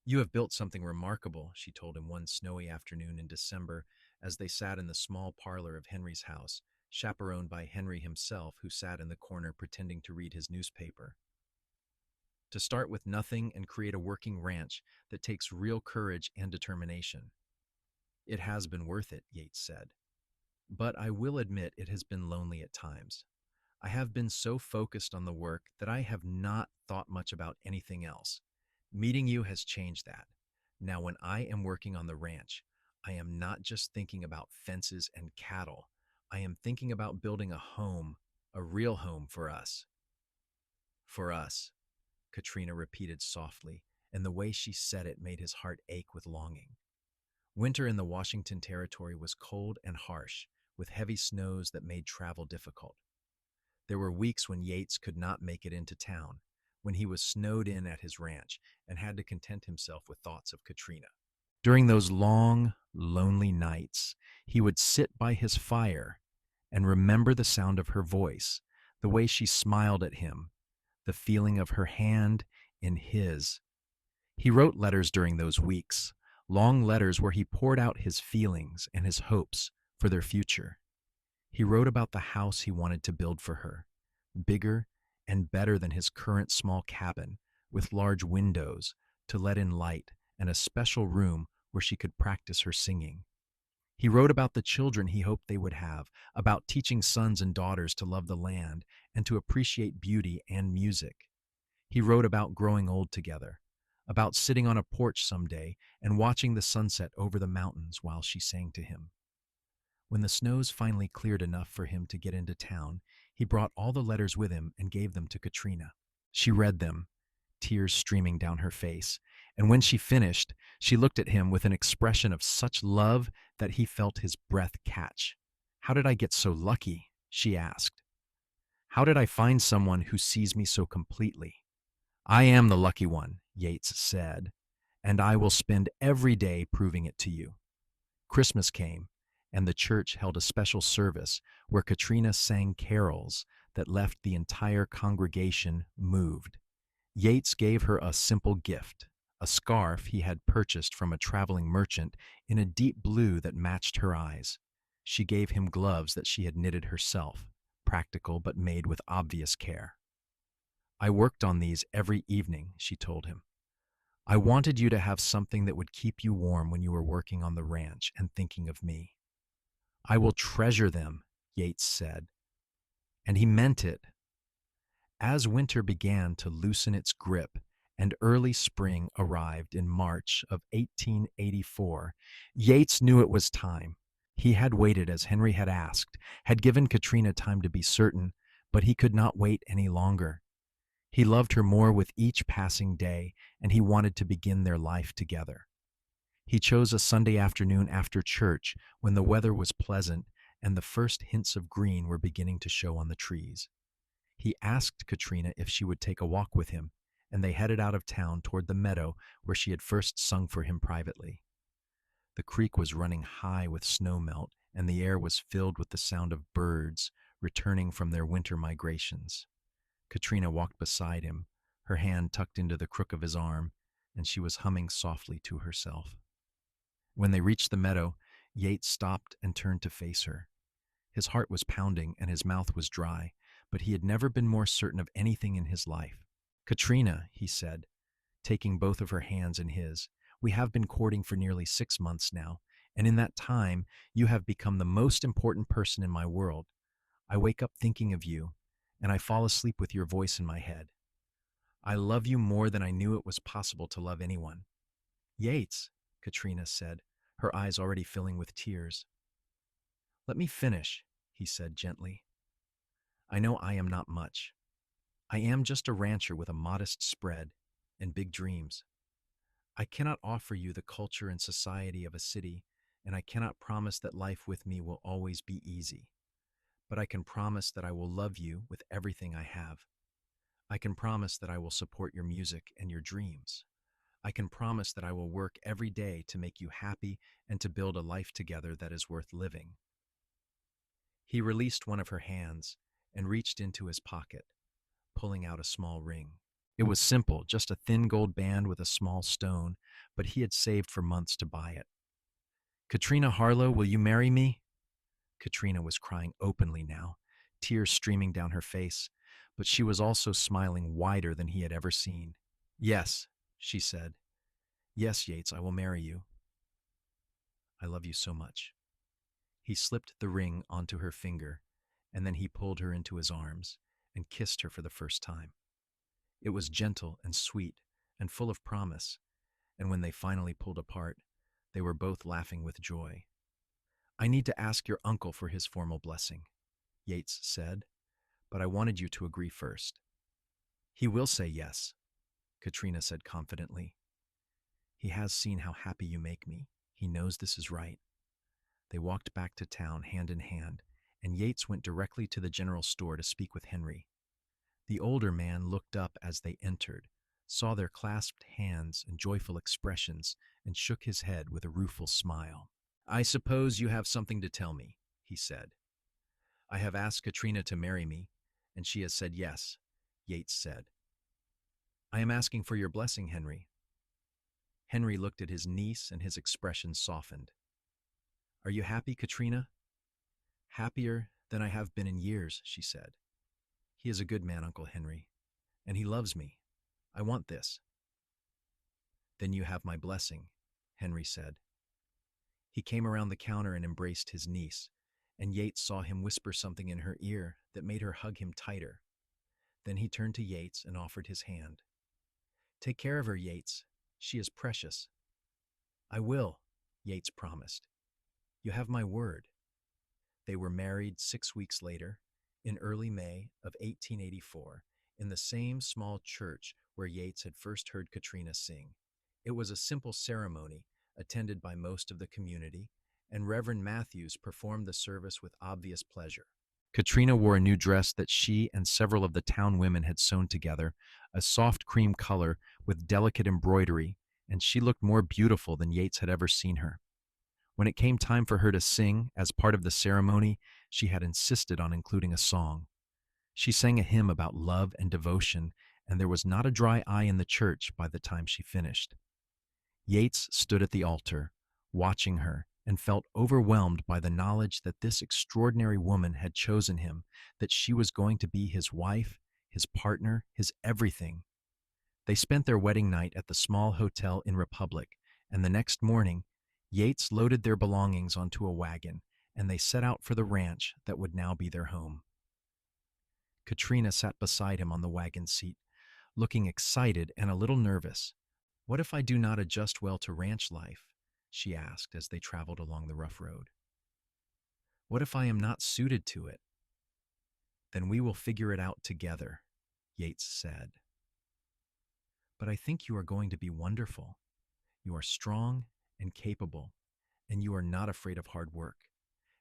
You have built something remarkable, she told him one snowy afternoon in December as they sat in the small parlor of Henry's house, chaperoned by Henry himself, who sat in the corner pretending to read his newspaper. To start with nothing and create a working ranch that takes real courage and determination. It has been worth it, Yates said. But I will admit it has been lonely at times. I have been so focused on the work that I have not thought much about anything else. Meeting you has changed that. Now, when I am working on the ranch, I am not just thinking about fences and cattle. I am thinking about building a home, a real home for us. For us, Katrina repeated softly, and the way she said it made his heart ache with longing. Winter in the Washington Territory was cold and harsh, with heavy snows that made travel difficult. There were weeks when Yates could not make it into town, when he was snowed in at his ranch and had to content himself with thoughts of Katrina. During those long, lonely nights, he would sit by his fire and remember the sound of her voice, the way she smiled at him, the feeling of her hand in his. He wrote letters during those weeks, long letters where he poured out his feelings and his hopes for their future. He wrote about the house he wanted to build for her, bigger and better than his current small cabin, with large windows to let in light and a special room where she could practice her singing. He wrote about the children he hoped they would have, about teaching sons and daughters to love the land and to appreciate beauty and music. He wrote about growing old together, about sitting on a porch someday and watching the sunset over the mountains while she sang to him. When the snows finally cleared enough for him to get into town, he brought all the letters with him and gave them to Katrina. She read them, tears streaming down her face, and when she finished, she looked at him with an expression of such love that he felt his breath catch. "How did I get so lucky?" she asked. "How did I find someone who sees me so completely?" "I am the lucky one," Yates said, "and I will spend every day proving it to you." Christmas came, and the church held a special service where Katrina sang carols that left the entire congregation moved. Yates gave her a simple gift, a scarf he had purchased from a traveling merchant in a deep blue that matched her eyes. She gave him gloves that she had knitted herself, practical but made with obvious care. "I worked on these every evening," she told him. "I wanted you to have something that would keep you warm when you were working on the ranch and thinking of me." "I will treasure them," Yates said. And he meant it. As winter began to loosen its grip and early spring arrived in March of 1884, Yates knew it was time. He had waited as Henry had asked, had given Katrina time to be certain, but he could not wait any longer. He loved her more with each passing day, and he wanted to begin their life together. He chose a Sunday afternoon after church when the weather was pleasant and the first hints of green were beginning to show on the trees. He asked Katrina if she would take a walk with him, and they headed out of town toward the meadow where she had first sung for him privately. The creek was running high with snowmelt, and the air was filled with the sound of birds returning from their winter migrations. Katrina walked beside him, her hand tucked into the crook of his arm, and she was humming softly to herself. When they reached the meadow, Yates stopped and turned to face her. His heart was pounding and his mouth was dry, but he had never been more certain of anything in his life. "Katrina," he said, taking both of her hands in his, "we have been courting for nearly 6 months now, and in that time you have become the most important person in my world. I wake up thinking of you, and I fall asleep with your voice in my head. I love you more than I knew it was possible to love anyone." "Yates," Katrina said, her eyes already filling with tears. "Let me finish," he said gently. "I know I am not much. I am just a rancher with a modest spread, and big dreams. I cannot offer you the culture and society of a city, and I cannot promise that life with me will always be easy. But I can promise that I will love you with everything I have. I can promise that I will support your music and your dreams. I can promise that I will work every day to make you happy and to build a life together that is worth living. He released one of her hands and reached into his pocket, pulling out a small ring. It was simple, just a thin gold band with a small stone, but he had saved for months to buy it. Katrina Harlow, will you marry me? Katrina was crying openly now, tears streaming down her face, but she was also smiling wider than he had ever seen. Yes, she said. Yes, Yates, I will marry you. I love you so much. He slipped the ring onto her finger, and then he pulled her into his arms and kissed her for the first time. It was gentle and sweet and full of promise, and when they finally pulled apart, they were both laughing with joy. I need to ask your uncle for his formal blessing, Yates said, but I wanted you to agree first. He will say yes, Katrina said confidently. He has seen how happy you make me. He knows this is right. They walked back to town hand in hand, and Yates went directly to the general store to speak with Henry. The older man looked up as they entered, saw their clasped hands and joyful expressions, and shook his head with a rueful smile. I suppose you have something to tell me, he said. I have asked Katrina to marry me, and she has said yes, Yates said. I am asking for your blessing, Henry. Henry looked at his niece and his expression softened. Are you happy, Katrina? Happier than I have been in years, she said. He is a good man, Uncle Henry, and he loves me. I want this. Then you have my blessing, Henry said. He came around the counter and embraced his niece, and Yates saw him whisper something in her ear that made her hug him tighter. Then he turned to Yates and offered his hand. Take care of her, Yates. She is precious. I will, Yates promised. You have my word. They were married 6 weeks later, in early May of 1884, in the same small church where Yates had first heard Katrina sing. It was a simple ceremony, attended by most of the community, and Reverend Matthews performed the service with obvious pleasure. Katrina wore a new dress that she and several of the town women had sewn together, a soft cream color with delicate embroidery, and she looked more beautiful than Yates had ever seen her. When it came time for her to sing, as part of the ceremony, she had insisted on including a song. She sang a hymn about love and devotion, and there was not a dry eye in the church by the time she finished. Yates stood at the altar, watching her, and felt overwhelmed by the knowledge that this extraordinary woman had chosen him, that she was going to be his wife, his partner, his everything. They spent their wedding night at the small hotel in Republic, and the next morning, Yates loaded their belongings onto a wagon, and they set out for the ranch that would now be their home. Katrina sat beside him on the wagon seat, looking excited and a little nervous. What if I do not adjust well to ranch life? She asked as they traveled along the rough road. What if I am not suited to it? Then we will figure it out together, Yates said. But I think you are going to be wonderful. You are strong and capable, and you are not afraid of hard work.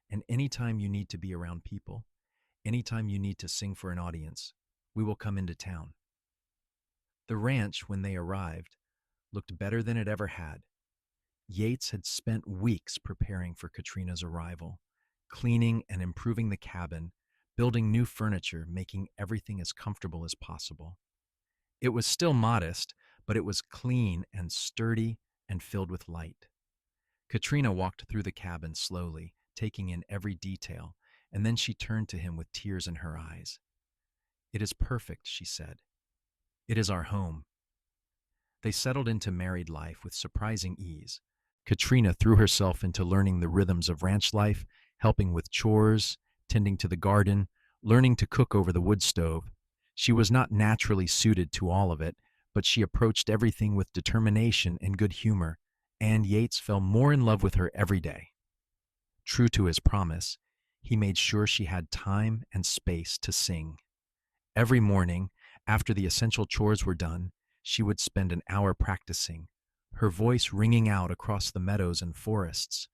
And anytime you need to be around people, anytime you need to sing for an audience, we will come into town. The ranch, when they arrived, looked better than it ever had. Yates had spent weeks preparing for Katrina's arrival, cleaning and improving the cabin, building new furniture, making everything as comfortable as possible. It was still modest, but it was clean and sturdy and filled with light. Katrina walked through the cabin slowly, taking in every detail, and then she turned to him with tears in her eyes. It is perfect, she said. It is our home. They settled into married life with surprising ease. Katrina threw herself into learning the rhythms of ranch life, helping with chores, tending to the garden, learning to cook over the wood stove. She was not naturally suited to all of it, but she approached everything with determination and good humor, and Yates fell more in love with her every day. True to his promise, he made sure she had time and space to sing. Every morning, after the essential chores were done, she would spend an hour practicing, her voice ringing out across the meadows and forests.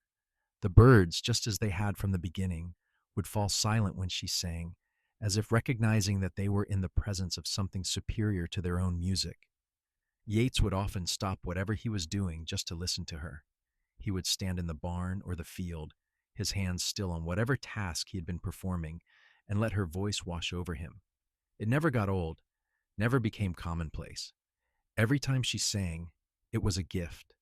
The birds, just as they had from the beginning, would fall silent when she sang, as if recognizing that they were in the presence of something superior to their own music. Yates would often stop whatever he was doing just to listen to her. He would stand in the barn or the field, his hands still on whatever task he had been performing, and let her voice wash over him. It never got old, never became commonplace. Every time she sang, it was a gift,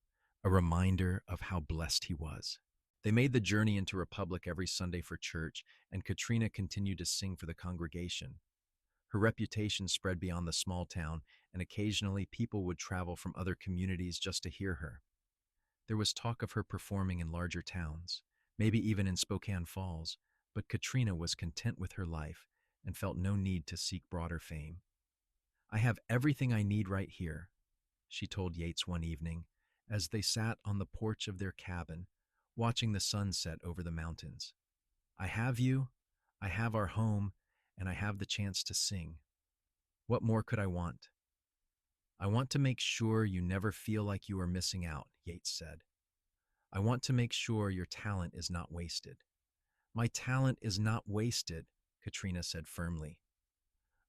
a reminder of how blessed he was. They made the journey into Republic every Sunday for church, and Katrina continued to sing for the congregation. Her reputation spread beyond the small town, and occasionally people would travel from other communities just to hear her. There was talk of her performing in larger towns, maybe even in Spokane Falls, but Katrina was content with her life and felt no need to seek broader fame. "I have everything I need right here," she told Yates one evening, as they sat on the porch of their cabin, watching the sun set over the mountains. "I have you, I have our home, and I have the chance to sing. What more could I want?" "I want to make sure you never feel like you are missing out," Yates said. "I want to make sure your talent is not wasted." "My talent is not wasted," Katrina said firmly.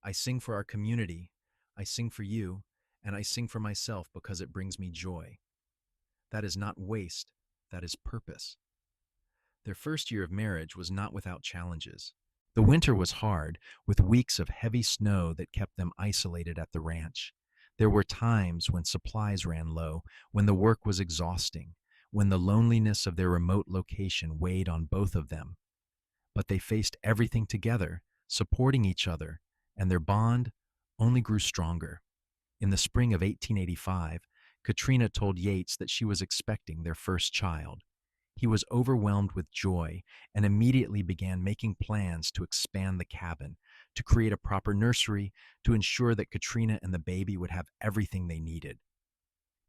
"I sing for our community, I sing for you, and I sing for myself because it brings me joy. That is not waste, that is purpose." Their first year of marriage was not without challenges. The winter was hard, with weeks of heavy snow that kept them isolated at the ranch. There were times when supplies ran low, when the work was exhausting, when the loneliness of their remote location weighed on both of them. But they faced everything together, supporting each other, and their bond only grew stronger. In the spring of 1885, Katrina told Yates that she was expecting their first child. He was overwhelmed with joy and immediately began making plans to expand the cabin, to create a proper nursery, to ensure that Katrina and the baby would have everything they needed.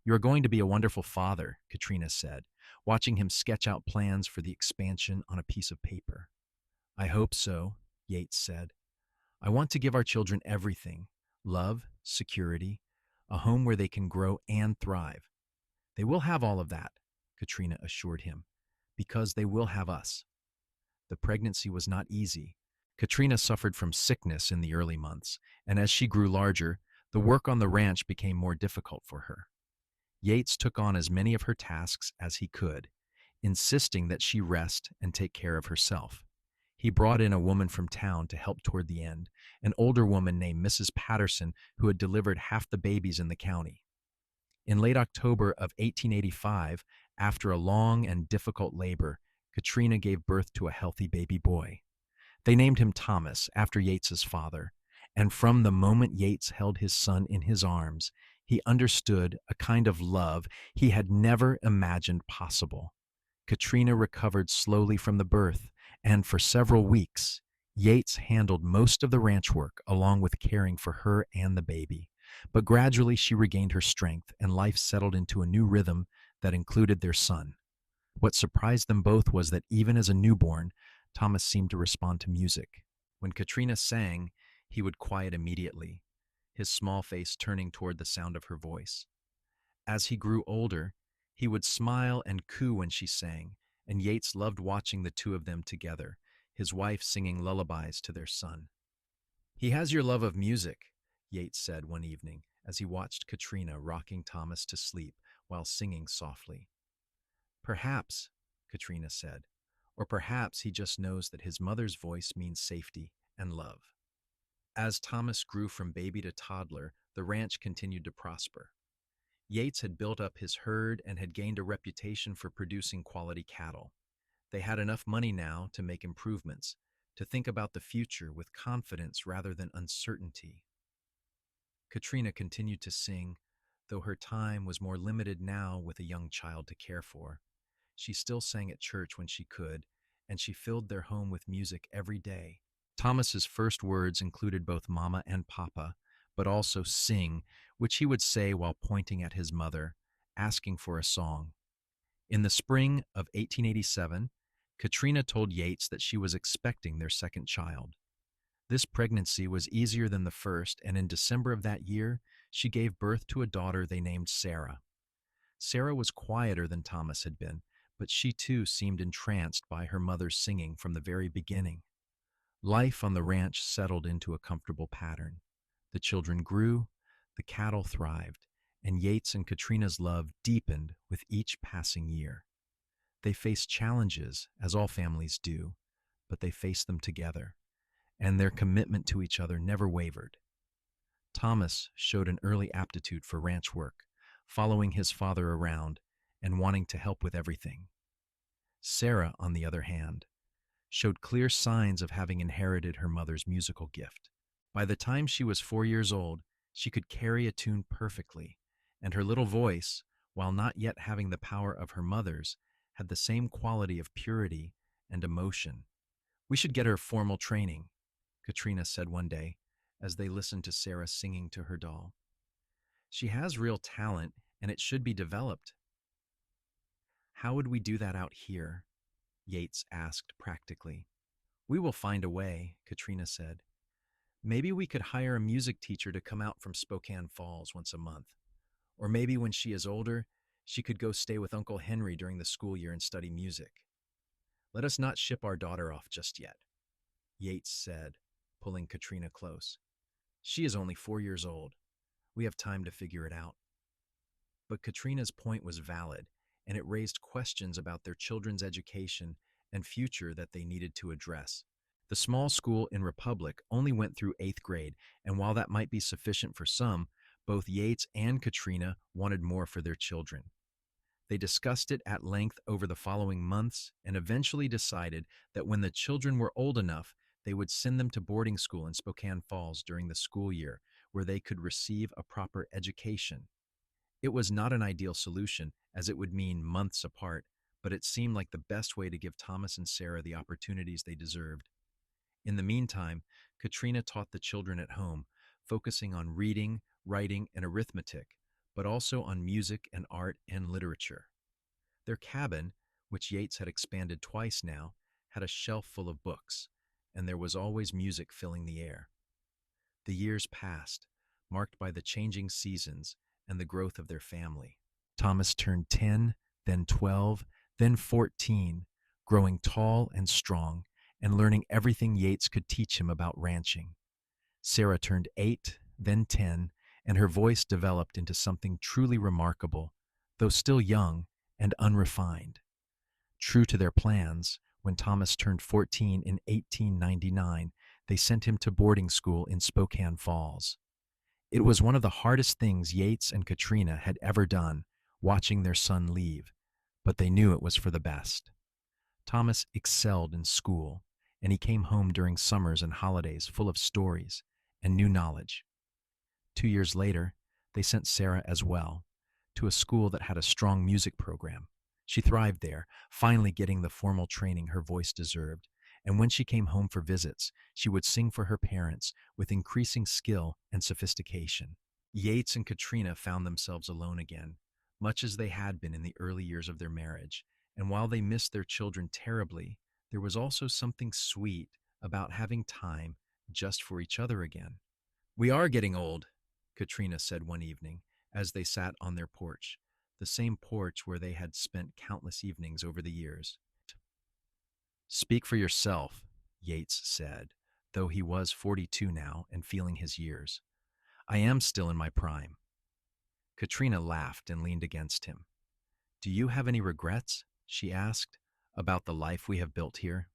"You are going to be a wonderful father," Katrina said, watching him sketch out plans for the expansion on a piece of paper. "I hope so," Yates said. "I want to give our children everything: love, security, a home where they can grow and thrive." "They will have all of that," Katrina assured him, "because they will have us." The pregnancy was not easy. Katrina suffered from sickness in the early months, and as she grew larger, the work on the ranch became more difficult for her. Yates took on as many of her tasks as he could, insisting that she rest and take care of herself. He brought in a woman from town to help toward the end, an older woman named Mrs. Patterson who had delivered half the babies in the county. In late October of 1885, after a long and difficult labor, Katrina gave birth to a healthy baby boy. They named him Thomas, after Yates's father, and from the moment Yates held his son in his arms, he understood a kind of love he had never imagined possible. Katrina recovered slowly from the birth, and for several weeks, Yates handled most of the ranch work along with caring for her and the baby. But gradually she regained her strength, and life settled into a new rhythm that included their son. What surprised them both was that even as a newborn, Thomas seemed to respond to music. When Katrina sang, he would quiet immediately, his small face turning toward the sound of her voice. As he grew older, he would smile and coo when she sang, and Yates loved watching the two of them together, his wife singing lullabies to their son. "He has your love of music," Yates said one evening as he watched Katrina rocking Thomas to sleep while singing softly. "Perhaps," Katrina said, "or perhaps he just knows that his mother's voice means safety and love." As Thomas grew from baby to toddler, the ranch continued to prosper. Yates had built up his herd and had gained a reputation for producing quality cattle. They had enough money now to make improvements, to think about the future with confidence rather than uncertainty. Katrina continued to sing, though her time was more limited now with a young child to care for. She still sang at church when she could, and she filled their home with music every day. Thomas's first words included both Mama and Papa, but also sing, which he would say while pointing at his mother, asking for a song. In the spring of 1887, Katrina told Yates that she was expecting their second child. This pregnancy was easier than the first, and in December of that year, She gave birth to a daughter they named Sarah. Sarah was quieter than Thomas had been, but she too seemed entranced by her mother's singing from the very beginning. Life on the ranch settled into a comfortable pattern. The children grew, the cattle thrived, and Yates and Katrina's love deepened with each passing year. They faced challenges, as all families do, but they faced them together, and their commitment to each other never wavered. Thomas showed an early aptitude for ranch work, following his father around and wanting to help with everything. Sarah, on the other hand, showed clear signs of having inherited her mother's musical gift. By the time she was 4 years old, she could carry a tune perfectly, and her little voice, while not yet having the power of her mother's, had the same quality of purity and emotion. "We should get her formal training," Katrina said one day as they listened to Sarah singing to her doll. "She has real talent, and it should be developed." "How would we do that out here?" Yates asked practically. "We will find a way," Katrina said. "Maybe we could hire a music teacher to come out from Spokane Falls once a month. Or maybe when she is older, she could go stay with Uncle Henry during the school year and study music. Let us not ship our daughter off just yet," Yates said, pulling Katrina close. "She is only 4 years old. We have time to figure it out." But Katrina's point was valid, and it raised questions about their children's education and future that they needed to address. The small school in Republic only went through 8th grade, and while that might be sufficient for some, both Yates and Katrina wanted more for their children. They discussed it at length over the following months and eventually decided that when the children were old enough, they would send them to boarding school in Spokane Falls during the school year, where they could receive a proper education. It was not an ideal solution, as it would mean months apart, but it seemed like the best way to give Thomas and Sarah the opportunities they deserved. In the meantime, Katrina taught the children at home, focusing on reading, writing, and arithmetic, but also on music and art and literature. Their cabin, which Yates had expanded twice now, had a shelf full of books, and there was always music filling the air. The years passed, marked by the changing seasons and the growth of their family. Thomas turned 10, then 12, then 14, growing tall and strong and learning everything Yates could teach him about ranching. Sarah turned 8, then 10, and her voice developed into something truly remarkable, though still young and unrefined. True to their plans, when Thomas turned 14 in 1899, they sent him to boarding school in Spokane Falls. It was one of the hardest things Yates and Katrina had ever done, watching their son leave, but they knew it was for the best. Thomas excelled in school, and he came home during summers and holidays full of stories and new knowledge. 2 years later, they sent Sarah as well, to a school that had a strong music program. She thrived there, finally getting the formal training her voice deserved, and when she came home for visits, she would sing for her parents with increasing skill and sophistication. Yates and Katrina found themselves alone again, much as they had been in the early years of their marriage, and while they missed their children terribly, there was also something sweet about having time just for each other again. "We are getting old," Katrina said one evening as they sat on their porch, the same porch where they had spent countless evenings over the years. "Speak for yourself," Yates said, though he was 42 now and feeling his years. "I am still in my prime." Katrina laughed and leaned against him. "Do you have any regrets?" she asked, "about the life we have built here?"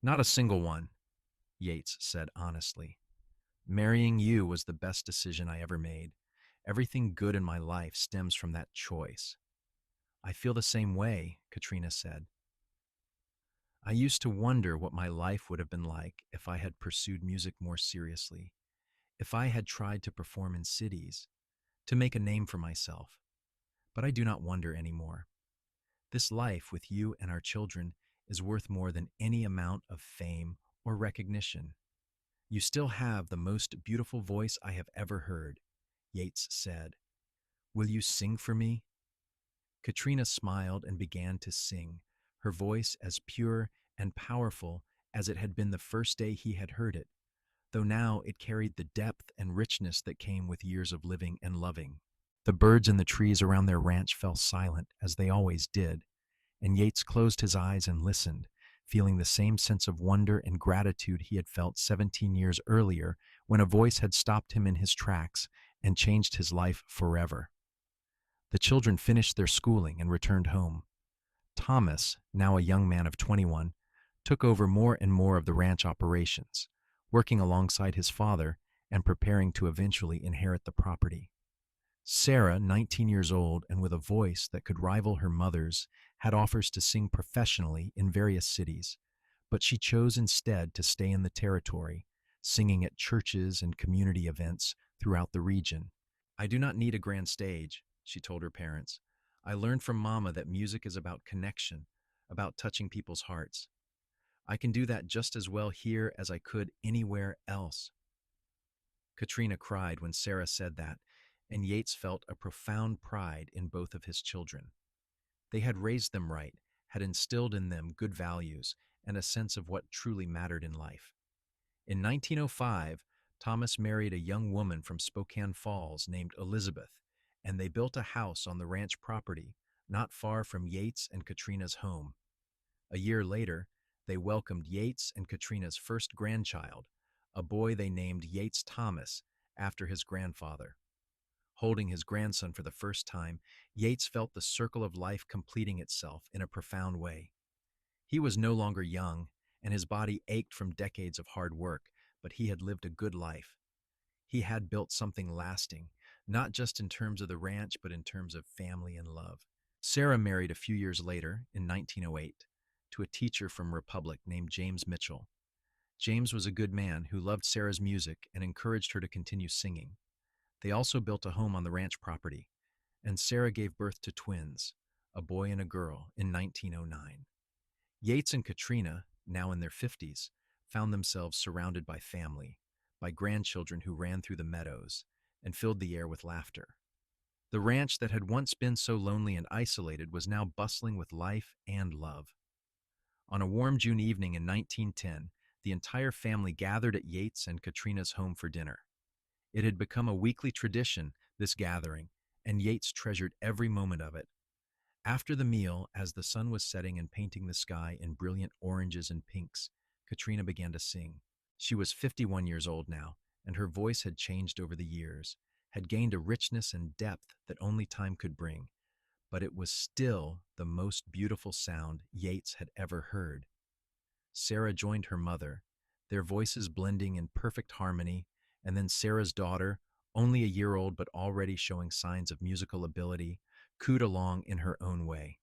"Not a single one," Yates said honestly. "Marrying you was the best decision I ever made. Everything good in my life stems from that choice." "I feel the same way," Katrina said. "I used to wonder what my life would have been like if I had pursued music more seriously, if I had tried to perform in cities, to make a name for myself. But I do not wonder anymore. This life with you and our children is worth more than any amount of fame or recognition. You still have the most beautiful voice I have ever heard," Yates said. "Will you sing for me?" Katrina smiled and began to sing, her voice as pure and powerful as it had been the first day he had heard it. though now it carried the depth and richness that came with years of living and loving. The birds in the trees around their ranch fell silent, as they always did, and Yates closed his eyes and listened, feeling the same sense of wonder and gratitude he had felt 17 years earlier when a voice had stopped him in his tracks and changed his life forever. The children finished their schooling and returned home. Thomas, now a young man of 21, took over more and more of the ranch operations, working alongside his father and preparing to eventually inherit the property. Sarah, 19 years old and with a voice that could rival her mother's, had offers to sing professionally in various cities, but she chose instead to stay in the territory, singing at churches and community events throughout the region. "I do not need a grand stage," she told her parents. "I learned from Mama that music is about connection, about touching people's hearts. I can do that just as well here as I could anywhere else." Katrina cried when Sarah said that, and Yates felt a profound pride in both of his children. They had raised them right, had instilled in them good values and a sense of what truly mattered in life. In 1905, Thomas married a young woman from Spokane Falls named Elizabeth, and they built a house on the ranch property, not far from Yates and Katrina's home. A year later, they welcomed Yates and Katrina's first grandchild, a boy they named Yates Thomas after his grandfather. Holding his grandson for the first time, Yates felt the circle of life completing itself in a profound way. He was no longer young, and his body ached from decades of hard work, but he had lived a good life. He had built something lasting, not just in terms of the ranch, but in terms of family and love. Sarah married a few years later, in 1908, to a teacher from Republic named James Mitchell. James was a good man who loved Sarah's music and encouraged her to continue singing. They also built a home on the ranch property, and Sarah gave birth to twins, a boy and a girl, in 1909. Yates and Katrina, now in their 50s, found themselves surrounded by family, by grandchildren who ran through the meadows and filled the air with laughter. The ranch that had once been so lonely and isolated was now bustling with life and love. On a warm June evening in 1910, the entire family gathered at Yates and Katrina's home for dinner. It had become a weekly tradition, this gathering, and Yates treasured every moment of it. After the meal, as the sun was setting and painting the sky in brilliant oranges and pinks, Katrina began to sing. She was 51 years old now, and her voice had changed over the years, had gained a richness and depth that only time could bring, but it was still the most beautiful sound Yates had ever heard. Sarah joined her mother, their voices blending in perfect harmony, and then Sarah's daughter, only a year old but already showing signs of musical ability, cooed along in her own way.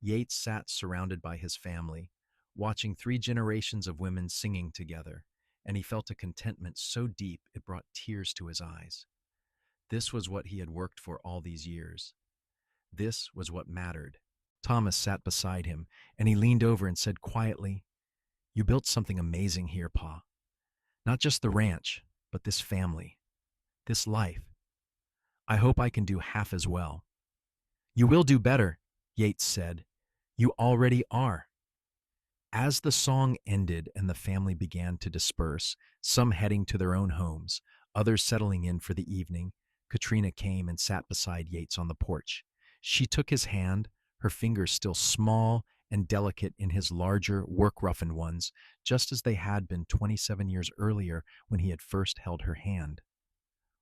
Yates sat surrounded by his family, watching 3 generations of women singing together, and he felt a contentment so deep it brought tears to his eyes. This was what he had worked for all these years. This was what mattered. Thomas sat beside him, and he leaned over and said quietly, "You built something amazing here, Pa. Not just the ranch, but this family, this life. I hope I can do half as well." "You will do better," Yates said. "You already are." As the song ended and the family began to disperse, some heading to their own homes, others settling in for the evening, Katrina came and sat beside Yates on the porch. She took his hand, her fingers still small and delicate in his larger, work-roughened ones, just as they had been 27 years earlier when he had first held her hand.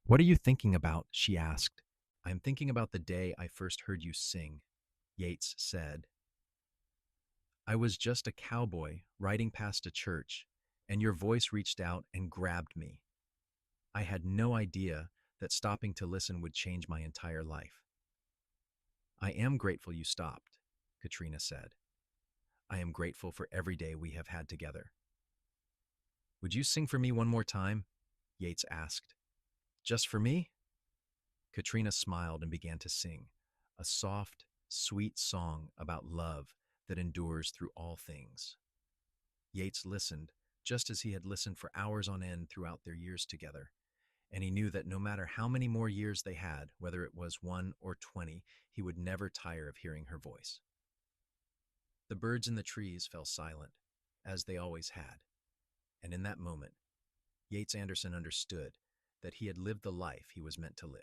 "What are you thinking about?" she asked. "I am thinking about the day I first heard you sing," Yates said. "I was just a cowboy riding past a church, and your voice reached out and grabbed me. I had no idea that stopping to listen would change my entire life." "I am grateful you stopped," Katrina said. "I am grateful for every day we have had together." "Would you sing for me one more time?" Yates asked. "Just for me?" Katrina smiled and began to sing, a soft, sweet song about love that endures through all things. Yates listened, just as he had listened for hours on end throughout their years together, and he knew that no matter how many more years they had, whether it was 1 or 20, he would never tire of hearing her voice. The birds in the trees fell silent, as they always had, and in that moment, Yates Anderson understood that he had lived the life he was meant to live.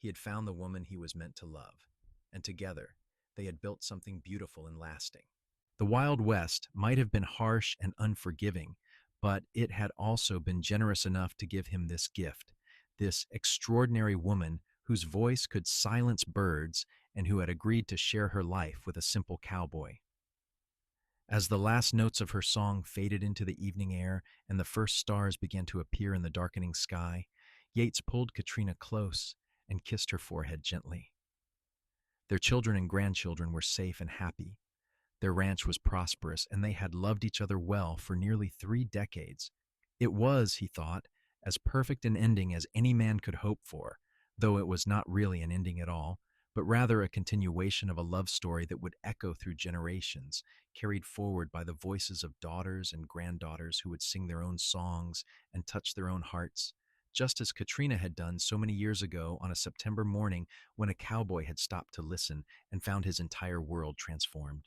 He had found the woman he was meant to love, and together they had built something beautiful and lasting. The Wild West might have been harsh and unforgiving, but it had also been generous enough to give him this gift, this extraordinary woman whose voice could silence birds and who had agreed to share her life with a simple cowboy. As the last notes of her song faded into the evening air and the first stars began to appear in the darkening sky, Yates pulled Katrina close and kissed her forehead gently. Their children and grandchildren were safe and happy. Their ranch was prosperous, and they had loved each other well for nearly 3 decades. It was, he thought, as perfect an ending as any man could hope for, though it was not really an ending at all, but rather a continuation of a love story that would echo through generations, carried forward by the voices of daughters and granddaughters who would sing their own songs and touch their own hearts, just as Katrina had done so many years ago on a September morning when a cowboy had stopped to listen and found his entire world transformed.